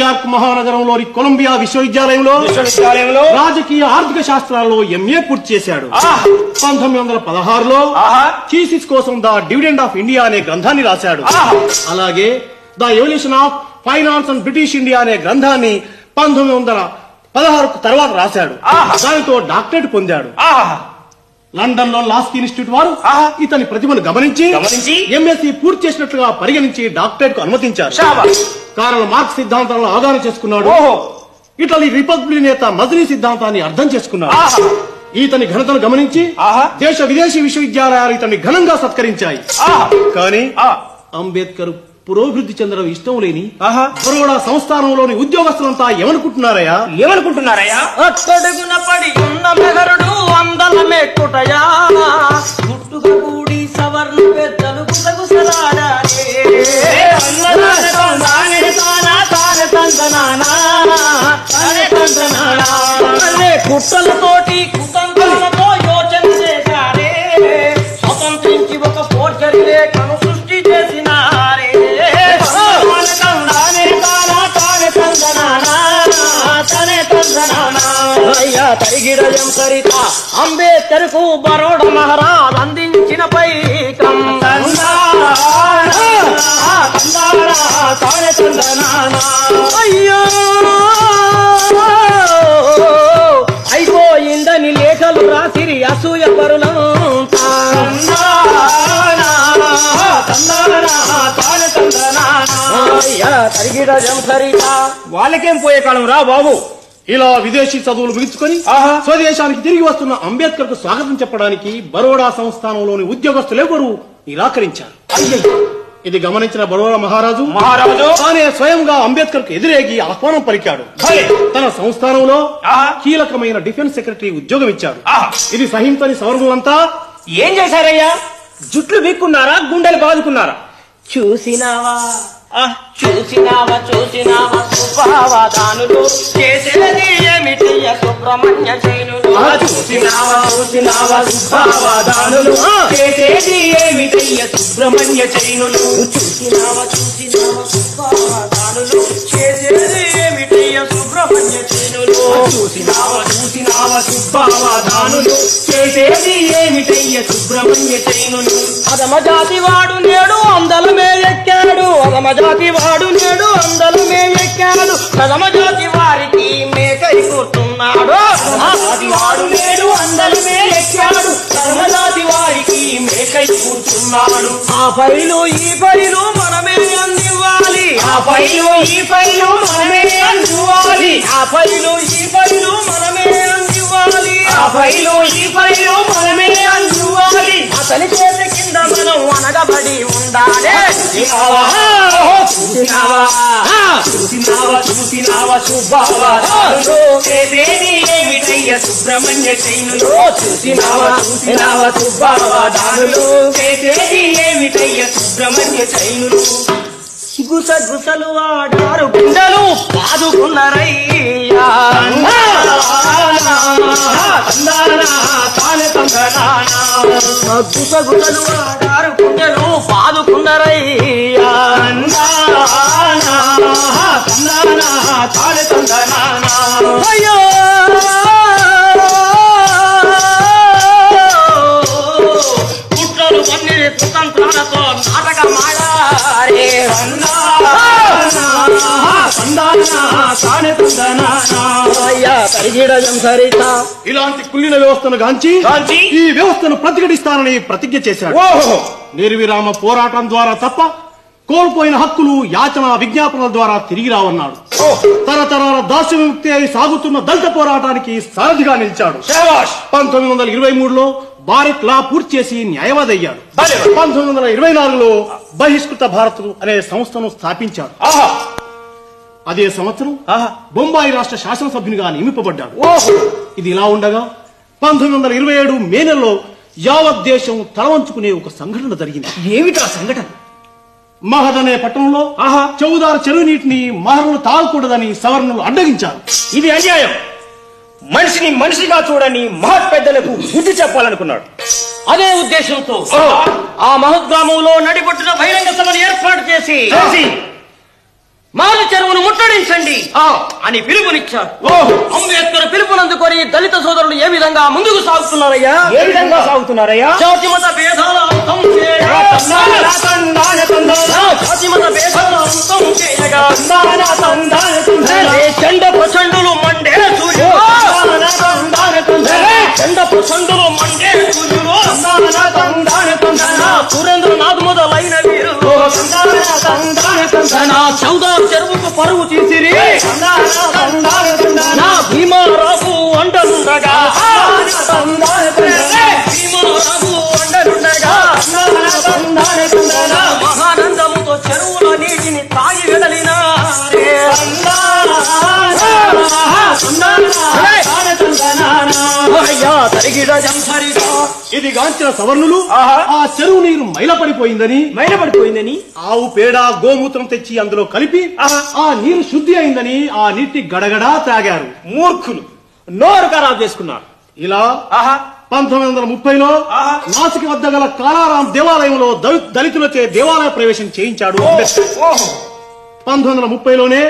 New York మహానగరంలోని Colombia విశ్వవిద్యాలయంలో రాజకీయ ఆర్థిక శాస్త్రాల్లో ఎంఏ పూర్తి చేశాడు. 1916లో థీసిస్ కోసం ద డివిడెండ్ ఆఫ్ ఇండియా అనే గ్రంథాన్ని రాశాడు. అలాగే the evolution of finance and British India అనే గ్రంథాన్ని 1916 తర్వాత రాశాడు. దానితో డాక్టరేట్ పొందాడు. లండన్ లో లాస్ ఇన్స్టిట్యూట్ వారు ఇతని ప్రతిభను గమనించి ఎంఎస్సీ పూర్తి చేసినట్లుగా పరిగణించి డాక్టరేట్ కు అనుమతించారు. కార్ల్ మార్క్స్ సిద్ధాంతాలను అవగాహన చేసుకున్నాడు. ఇటలీ రిపబ్లిక్ నేత మజ్నీ సిద్ధాంతాన్ని అర్థం చేసుకున్నాడు. ఇతని ఘనతను గమనించి దేశ విదేశీ విశ్వవిద్యాలయాలు ఇతన్ని ఘనంగా సత్కరించాయి. కానీ అంబేద్కర్ పురోభివృద్ధి చెందడం ఇష్టం లేని బరోడా సంస్థానంలోని ఉద్యోగస్తులంతా ఏమనుకుంటున్నారయ్యా? అట్టడుగున పడి ఉన్న మెహరుడు అందల మెక్కుటయా గుట్టుగా కూడి సవర్ణ పెద్దలు కుట్టలతోటి కుతంత్రాలతో యోచన చేశారే. స్వతంత్రించి ఒక ఫోర్జరీ లేఖను సృష్టి చేసినారే. తరిగిడయం సరిత అంబేద్కర్ కు బరోడ మహారాజ్ అందించిన పైకం అయ్యో అయిపోయిందని లేఖలు రాసిరి అసూయ పరులంతా. తరిగిడయం సరిత వాళ్ళకేం పోయే కాలం రా బాబు. ఇలా విదేశీ చదువులు ముగించుకొని స్వదేశానికి తిరిగి వస్తున్న అంబేద్కర్ కు స్వాగతం చెప్పడానికి బరోడా సంస్థానంలోని ఉద్యోగస్తులెవరూ నిరాకరించారు. ఇది గమనించిన బరోడా మహారాజు తానే స్వయంగా అంబేద్కర్ కు ఎదురేగి ఆహ్వానం పలికాడు. తన సంస్థానంలో కీలకమైన డిఫెన్స్ సెక్రటరీ ఉద్యోగం ఇచ్చాడు. ఇది సహించని సవర్ణులంతా ఏం చేశారయ్యా? జుట్లు వీక్కున్నారా, గుండెలు బాదుకున్నారా? చూసినావా చూసినావా చూసినావా సుభావదానులు చేసేది ఏమిటయ్య సుబ్రహ్మణ్య జైనులు. చూసినావా చూసినావా సుభావదానులు చేసేది ఏమిటయ్య సుబ్రహ్మణ్య జైనులు. చూసినావా చూసినావా సుభావదానులు చేసేది ఏమిటయ్య సుబ్రహ్మణ్య జైనులు. చూసినావా చూసినావా సుభావదానులు చేసేది ఏమిటయ్య సుబ్రహ్మణ్య జైనులు. అదమ జాతి వాడు నేడు అందలమే ఎక్కాడు. అదమ జాతి వాడు నేడు అందలమే ఎక్కాడు. ప్రథమ జాతి వారికి మేకై కూర్చున్నాడు. వాడు నేడు అందలమే ఎక్కాడు. ప్రథమ జాతి వారికి మేకై కూర్చున్నాడు. ఆ ఫైలు ఈ ఫైలు మనమే అందివ్వాలి. ఆ ఫైలు ఈ ఫైలు మనమే అందివ్వాలి. ఆ ఫైలు ఈ ఫైలు మనమే అందివ్వాలి. ఆ ఫైలు ఈ ఫైలు మనమే అందివ్వాలి. అతని చేతి కింద మనం అనగబడి ఉండాలి. చూసినావా చూసినావా చూసినావా సుభావదానులు చేసేది ఏమిటయ్య సుబ్రహ్మణ్య జైనులు. చూసినావా చూసినావా సుభావదానులు చేసేది ఏమిటయ్య సుబ్రహ్మణ్య జైనులు. గుసగుసలు ఆడారు గుండెలు పాదుకున్నారయ్యా. గుసగుసలు ఆడారు గుండెలు పాదుకున్నారయ్యా. అయ్యో కుట్రలు పన్ని కుతంత్రాలతో నాటకమాడారే. ఇలాంటి కుళ్ళిన వ్యవస్థను గాంచి ఈ వ్యవస్థను ప్రతిఘటిస్తానని ప్రతిజ్ఞ చేశాడు. నిర్విరామ పోరాటం ద్వారా తప్ప కోల్పోయిన హక్కులు యాచన విజ్ఞాపనల ద్వారా తిరిగి రావన్నాడు. తరతరాల దాస్య విముక్తి అయి సాగుతున్న దళిత పోరాటానికి సారథిగా నిలిచాడు. 1923లో భారత్ లా పూర్తి చేసి న్యాయవాది అయ్యాడు. 1924లో బహిష్కృత భారత్ అనే సంస్థను స్థాపించాడు. అదే సంవత్సరం బొంబాయి రాష్ట్ర శాసనసభ్యునిగా నియమింపబడ్డాడు. ఇది ఇలా ఉండగా 1927 మే నెలలో యావత్ దేశం తలవంచుకునే ఒక సంఘటన జరిగింది. ఏమిటా సంఘటన? మహద్ అనే పట్టణంలో చౌదారు చెరువు నీటిని మహర్లు తాగకూడదని సవర్ణులు అడ్డగించారు. ఇది అన్యాయం. మనిషిని మనిషిగా చూడని మహత్ పెద్దలకు బుద్ధి చెప్పాలనుకున్నాడు. అదే ఉద్దేశంతో ఆ మహత్ గ్రామంలో నడిపొట్టున బహిరంగ సభను ఏర్పాటు చేసి మారు చెరువును ముట్టడి నిర్ణయించండి అని పిలుపునిచ్చారు. అంబేద్కర్ పిలుపునందుకొని దళిత సోదరులు ఏ విధంగా ముందుకు సాగుతున్నారయ్యా? ఏ విధంగా సాగుతున్నారయ్యా? జాతి మత భేదాల అంతం చేయగా, జాతి మత భేదాల అంతం చేయగా, చండ ప్రచండులు మండే సూర్యుడు, చండ ప్రచండులు మండే సూర్యుడు, సురేంద్రనాథ్ మొదలైన వీరు చౌదా చెరువుకు పరుగు తీసిరి, నా భీమారావు అండనుండగా, భీమారావు అండనుండగా, మహానందముతో చెరువుల నీటిని తాగి వెదలిన ఇది గాంచిన సవర్ణులు ఆ చెరువు నీరు మైలపడిపోయిందని ఆవు పేడ గోమూత్రం తెచ్చి అందులో కలిపి ఆ నీరు శుద్ధి అయిందని ఆ నీటి గడగడా తాగారు. మూర్ఖులు నోరు ఖరాబ్ చేసుకున్నారు. ఇలా 1930లో నాసిక్ వద్ద గల కాళారాం దేవాలయంలో దళితులచే దేవాలయ ప్రవేశం చేయించాడు. 1930లోనే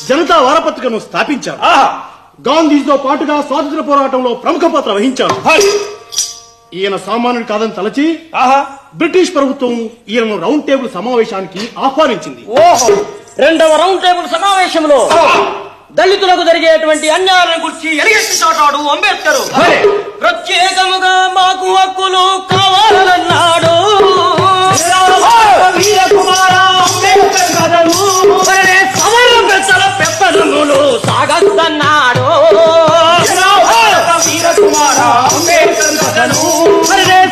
జనతా వారపత్రికను స్థాపించాడు. గాంధీతో పాటుగా స్వాతంత్ర పోరాటంలో ప్రముఖ పాత్ర వహించాడు. ఈయన సామాన్యుడు కాదని తలచి బ్రిటిష్ ప్రభుత్వం ఈయనను రౌండ్ టేబుల్ సమావేశానికి ఆహ్వానించింది. రెండవ రౌండ్ టేబుల్ సమావేశంలో దళితులకు జరిగేటువంటి అన్యాయాలను గురించి ఎలుగెత్తి చాటాడు అంబేద్కర్. ప్రత్యేకముగా మాకు హక్కులు కావాలన్నాడు. సవర్ణ పెద్దల పెత్తనములు సాగద్దన్నాడు.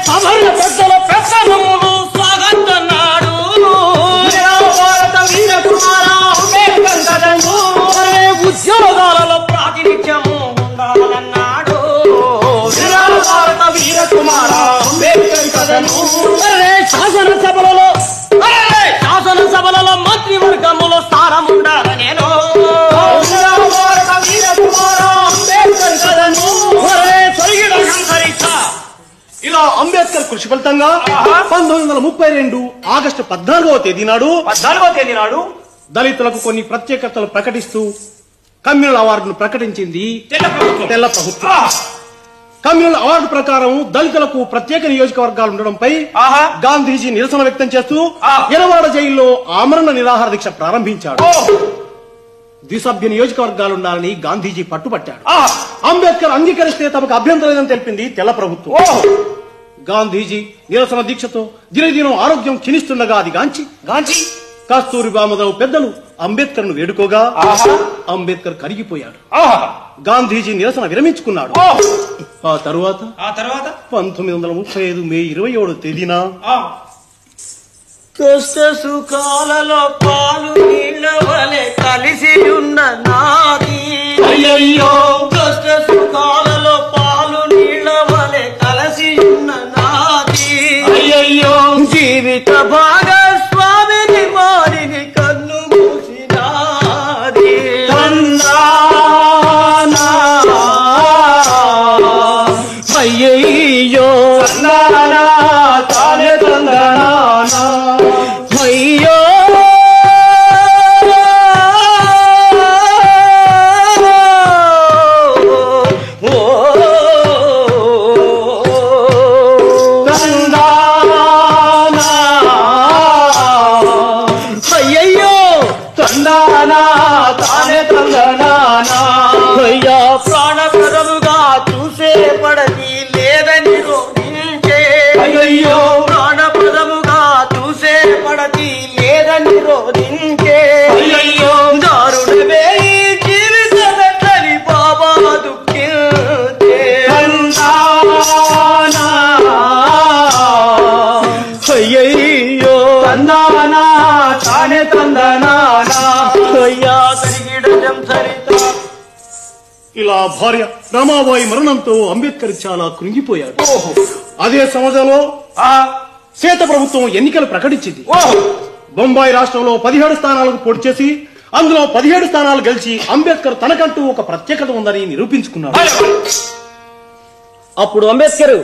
సవర్ణ పెద్దల పెత్తనములు సాగద్దన్నాడు. ఉద్యోగాలలో ప్రాతినిధ్యము ఉండాలన్నాడు. శాసనసభలలో మంత్రివర్గములో స్థానం ఉండాలని నేను ఇలా అంబేద్కర్ కృషి ఫలితంగా 1932 ఆగస్టు 14వ తేదీ నాడు దళితులకు కొన్ని ప్రత్యేకతలు ప్రకటిస్తూ కమ్యూనల్ అవార్డును ప్రకటించింది తెల్ల ప్రభుత్వం. కమ్యూనల్ అవార్డు ప్రకారం దళితులకు ప్రత్యేక నియోజకవర్గాలు ఉండడంపై గాంధీజీ నిరసన వ్యక్తం చేస్తూ ఎరవాడ జైల్లో ఆమరణ నిరాహార దీక్ష ప్రారంభించాడు. ద్విసభ్య నియోజకవర్గాలుండాలని గాంధీజీ పట్టుబట్టాడు. అంబేద్కర్ అంగీకరిస్తే తమకు అభ్యంతరం లేదని తెలిపింది తెల్ల ప్రభుత్వం. గాంధీజీ నిరసన దీక్షతో దినదినం ఆరోగ్యం క్షీణిస్తుండగా అది గాంచి కస్తూరిబా మొదలు పెద్దలు అంబేద్కర్ ను వేడుకోగా అంబేద్కర్ కరిగిపోయాడు. గాంధీజీ నిరసన విరమించుకున్నాడు. ఆ తరువాత 1935 మే 27వ తేదీన కష్ట సుఖాలలో పాలు నీళ్ళ వలె కలిసి ఉన్న నాది. అయ్యయ్యో కష్ట సుఖాలలో పాలు నీళ్ళ వలె కలిసి ఉన్న నాది. అయ్యయ్యో జీవిత భాగస్వామిని మారిని కన్ను మూసినాది. అయ్యయ్యో తానే తందనా అయ్యో అయ్యయ్యో తందానా తానే తందనా అయ్యా ప్రాణప్రదముగా చూసే పడది లేదని రోధించే. అయ్యో ప్రాణప్రదముగా చూసే పడది లేదని రోధించే. అయ్యో దారుణమే ఈ జీవితమెట్లని బాబా దుఃఖించే. అయ్యయ్యో తందానా తానే తందనా అయ్యా సరిగిడం సరిత. ఇలా భార్య రమాబాయి మరణంతో అంబేద్కర్ చాలా కృంగిపోయాడు. అదే సంవత్సరంలో శ్వేత ప్రభుత్వం ఎన్నికలు ప్రకటించింది. బొంబాయి రాష్ట్రంలో 17 స్థానాలకు పోటీ చేసి అందులో 17 స్థానాలు గెలిచి అంబేద్కర్ తనకంటూ ఒక ప్రత్యేకత ఉందని నిరూపించుకున్నాడు. అప్పుడు అంబేద్కర్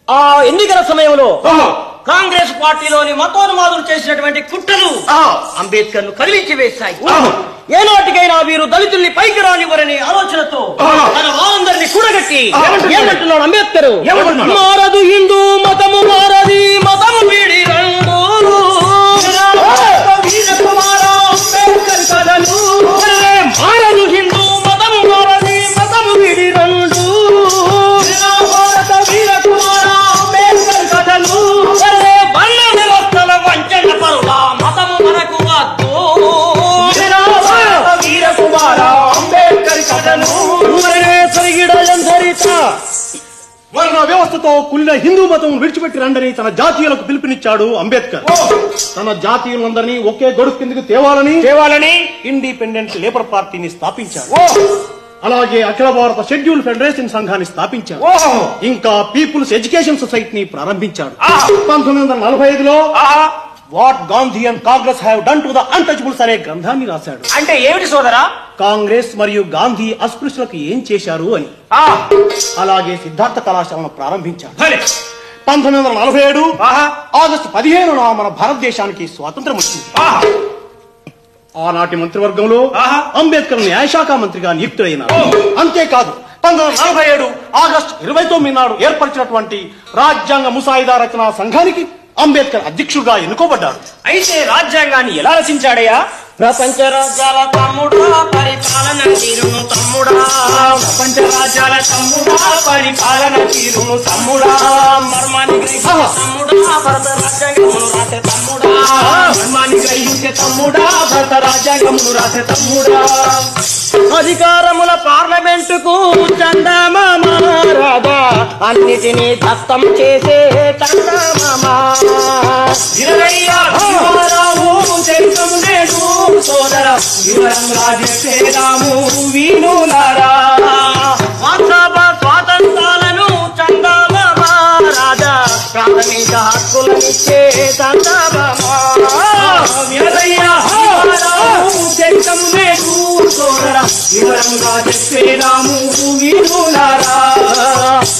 ఆ ఎన్నికల సమయంలో కాంగ్రెస్ పార్టీలోని మతోన్మాదులు చేసినటువంటి కుట్రలు అంబేద్కర్ ను కదిలించి వేశాయి. ఏనాటికైనా వీరు దళితుల్ని పైకి రానివ్వరని ఆలోచనతో తన వారందరినీ కూడగట్టి ఏమంటున్నాడు అంబేద్కర్? మారదు హిందూ మతము, మారది మతము వీడి రంగు, మారదు హిందూ మతము, మారది మతము వీడి రంగు, భారత వీర కుమార అంబేద్కర్ కథలు, వర్ణ వ్యవస్థల వంచన పరుల మతము మనకు వద్దు, వీర కుమార అంబేద్కర్ కథలు వర్ణ వ్యవస్థతో కులిన హిందూ మతం విడిచిపెట్టి రండని తన జాతీయులకు పిలుపునిచ్చాడు అంబేద్కర్. తన జాతీయులందరినీ ఒకే గొడుగు కిందకు తేవాలని ఇండిపెండెంట్ లేబర్ పార్టీని స్థాపించాడు. అలాగే అఖిల భారత షెడ్యూల్ ఫెడరేషన్ సంఘాన్ని స్థాపించాడు. ఇంకా పీపుల్స్ ఎడ్యుకేషన్ సొసైటీని ప్రారంభించాడు. 1945లో what Gandhi and Congress have done to the untouchables అనే గ్రంథాన్ని రాశాడు. అంటే ఏమిటి సోదరా? కాంగ్రెస్ మరియు గాంధీ అస్పృశ్యులకు ఏం చేశారు అని. అలాగే సిద్ధార్థ కళాశాలను ప్రారంభించాడు. 1947 ఆగస్టు 15న మన భారతదేశానికి స్వాతంత్రం వచ్చింది. ఆనాటి మంత్రివర్గంలో అంబేద్కర్ న్యాయశాఖ మంత్రిగా నియుక్తుడైనారు. అంతేకాదు 1947 ఆగస్టు 29 నాడు ఏర్పరిచినటువంటి రాజ్యాంగ ముసాయిదా రచనా సంఘానికి అంబేద్కర్ అధ్యక్షుడిగా ఎన్నుకోబడ్డాడు. అయితే రాజ్యాంగాన్ని ఎలా రచించాడయ్యా? ప్రపంచ రాజ్యాల తమ్ముడా, పరిపాలన తీరును తమ్ముడా, ప్రపంచ రాజ్యాల తమ్ముడా, పరిపాలన తీరును తమ్ముడా, మర్మాన్ని గ్రహించే తమ్ముడా, భరత రాజ్యాంగమును రాసే తమ్ముడా, మర్మాన్ని గ్రహించే తమ్ముడా, భరత రాజ్యాంగమును రాసే తమ్ముడా, అధికారముల పార్లమెంటుకు చందమామ రాధా, అన్నిటినీ దత్తం చేసే చందమామ, సోదర వీణులారా, స్వాతంత్రాలను చందమామ రాజా, ప్రాథమిక హక్కులనిచ్చే చందమామ, సోదర వివరంగా చెప్పేదాము వీణులారా,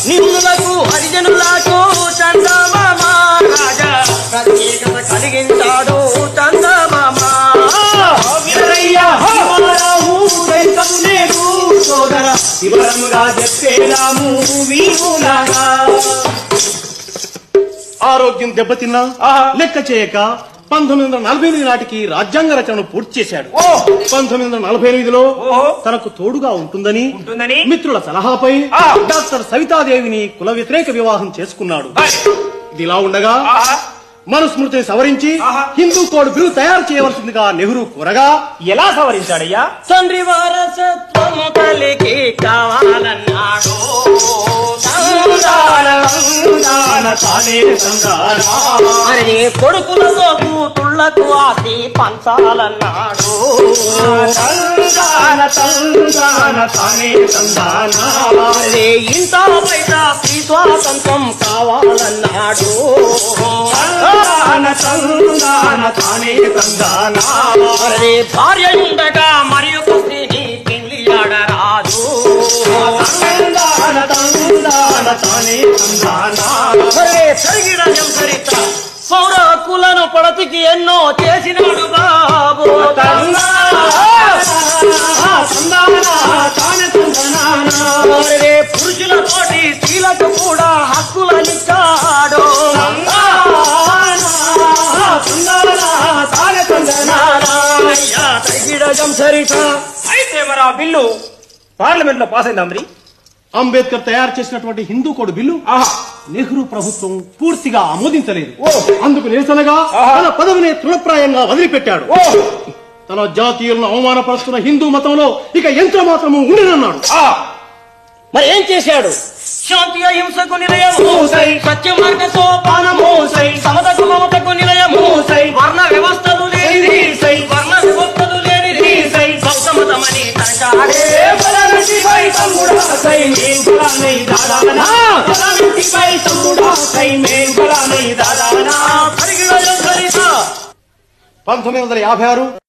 నిన్నులకు హరిజనులకు చందమామ రాజా, ప్రత్యేకత కలిగించాడు చందమామ, సోదర వివరంగా చెప్పేదాము వీణులారా. ఆరోగ్యం దెబ్బతిన్నా లెక్క చేయక 1948 నాటికి రాజ్యాంగ రచనను పూర్తి చేశాడు. 1948లో తనకు తోడుగా ఉంటుందని మిత్రుల సలహాపై డాక్టర్ సవితాదేవిని కుల వ్యతిరేక వివాహం చేసుకున్నాడు. ఇదిలా ఉండగా మనుస్మృతిని సవరించి హిందూ కోడ్ బిల్లు తయారు చేయవలసిందిగా నెహ్రూ కోరగా ఎలా సవరించాడయ్యా? తండ్రి వారసత్వము కలిగి కావాలన్నాడు, అరే కొడుకులతో కూతుళ్లకు ఆస్తి పంచాలన్నాడు, అరే ఇంత బయట స్త్రీ స్వాతంత్రం కావాలన్నాడు, అరే భార్య ఉండగా మరి ఒక స్త్రీని పెళ్లి ఆడరాదు, పౌర హక్కులను పడతికి ఎన్నో చేసినాడు బాబు, పురుషులతోటి స్త్రీలకు కూడా హక్కులనిచ్చాడు, అయితే మరి ఆ బిల్లు పార్లమెంట్ లో పాస్ అయిందా? మరి అంబేద్కర్ తయారు చేసినటువంటి హిందూ కోడ్ బిల్లు నెహ్రూ ప్రభుత్వం పూర్తిగా ఆమోదించలేదు. అందుకు నిరసనగా తన పదవిని తృణప్రాయంగా వదిలిపెట్టాడు. తన జాతీయులను అవమానపరుస్తున్న హిందూ మతంలో ఇక ఎంత మాత్రము ఉండనన్నాడు. మరి ఏం చేశాడు? శాంతి అహింసకు నిలయము, సత్య మార్గ సోపానము, సమతకు మమతకు నిలయము, వర్ణ వ్యవస్థలు లేనిది, వర్ణ వ్యవస్థలు లేనిది, సౌసమతమని తనచాడే తమ్ముడా, 1956